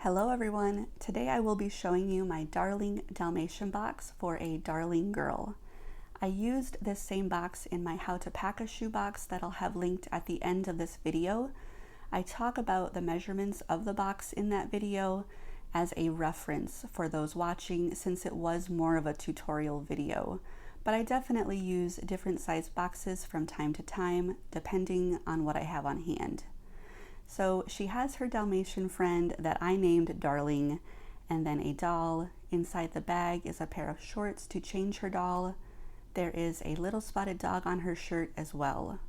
Hello everyone! Today I will be showing you my darling Dalmatian box for a darling girl. I used this same box in my how to pack a shoebox that I'll have linked at the end of this video. I talk about the measurements of the box in that video as a reference for those watching, since it was more of a tutorial video. But I definitely use different size boxes from time to time depending on what I have on hand. So she has her Dalmatian friend that I named Darling, and then a doll. Inside the bag is a pair of shorts to change her doll. There is a little spotted dog on her shirt as well.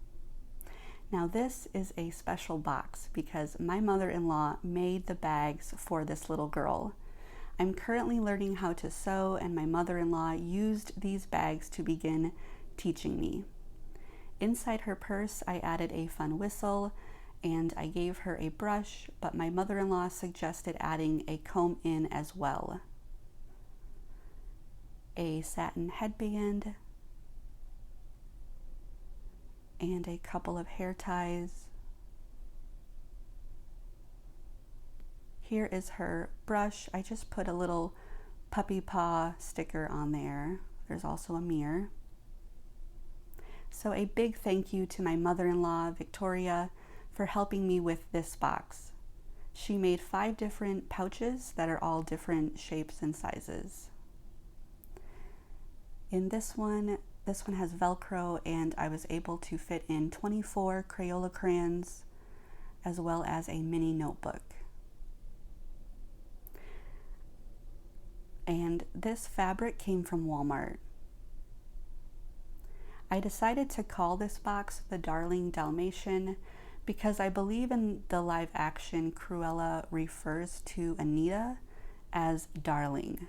Now this is a special box because my mother-in-law made the bags for this little girl. I'm currently learning how to sew, and my mother-in-law used these bags to begin teaching me. Inside her purse I added a fun whistle, and I gave her a brush, but my mother-in-law suggested adding a comb in as well. A satin headband, and a couple of hair ties. Here is her brush. I just put a little puppy paw sticker on there. There's also a mirror. So a big thank you to my mother-in-law, Victoria, for helping me with this box. She made 5 different pouches that are all different shapes and sizes. In this one has Velcro, and I was able to fit in 24 Crayola crayons as well as a mini notebook. And this fabric came from Walmart. I decided to call this box the Darling Dalmatian because I believe in the live action Cruella refers to Anita as Darling.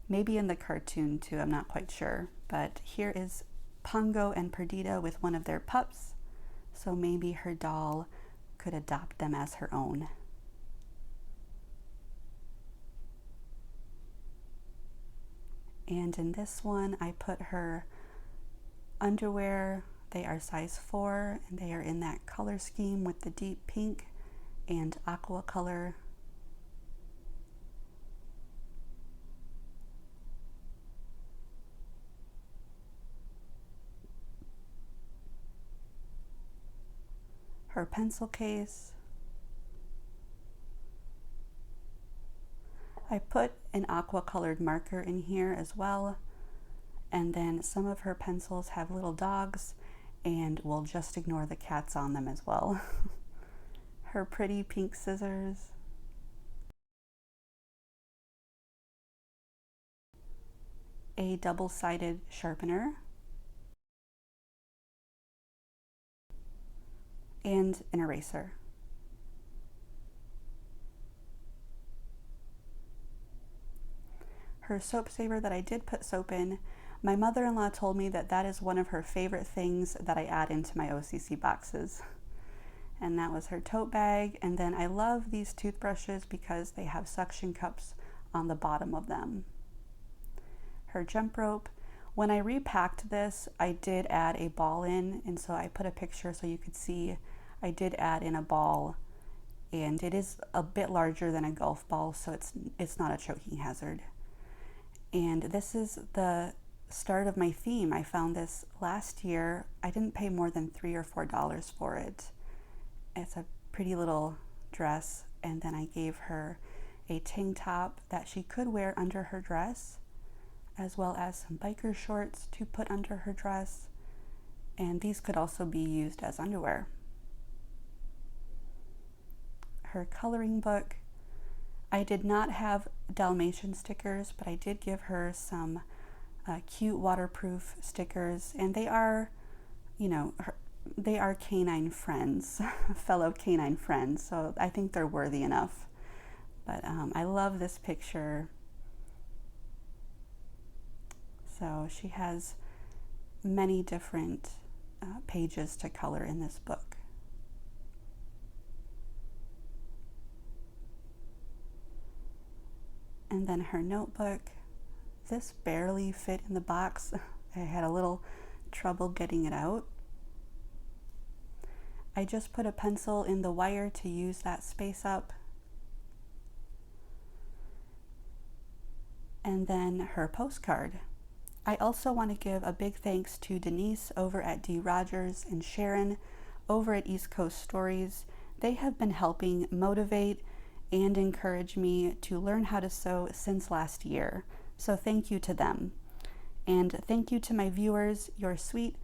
Maybe in the cartoon too, I'm not quite sure. But here is Pongo and Perdita with one of their pups, so maybe her doll could adopt them as her own. And in this one I put her underwear. They are size 4, and they are in that color scheme with the deep pink and aqua color. Her pencil case. I put an aqua colored marker in here as well, and then some of her pencils have little dogs, and we'll just ignore the cats on them as well. Her pretty pink scissors. A double-sided sharpener. And an eraser. Her soap saver that I did put soap in. My mother-in-law told me that that is one of her favorite things that I add into my OCC boxes. And that was her tote bag. And then I love these toothbrushes because they have suction cups on the bottom of them. Her jump rope. When I repacked this, I did add a ball in, and so I put a picture so you could see I did add in a ball, and it is a bit larger than a golf ball, so it's not a choking hazard. And this is the start of my theme. I found this last year. I didn't pay more than $3 or $4 for it. It's a pretty little dress, and then I gave her a tank top that she could wear under her dress, as well as some biker shorts to put under her dress, and these could also be used as underwear. Her coloring book. I did not have Dalmatian stickers, but I did give her some cute waterproof stickers, and they are, you know, they are canine friends, fellow canine friends, so I think they're worthy enough. But I love this picture. So she has many different pages to color in this book. And then her notebook. This barely fit in the box. I had a little trouble getting it out. I just put a pencil in the wire to use that space up. and then her postcard. I also want to give a big thanks to Denise over at D. Rogers and Sharon over at East Coast Stories. They have been helping motivate and encourage me to learn how to sew since last year. So thank you to them. And thank you to my viewers. Your sweet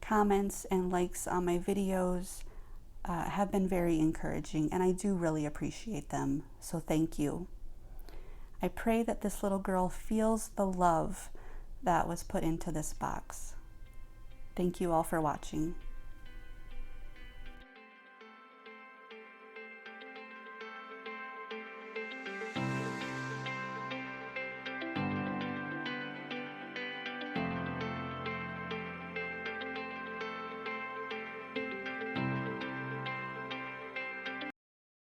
comments and likes on my videos have been very encouraging, and I do really appreciate them. So thank you. I pray that this little girl feels the love that was put into this box. Thank you all for watching.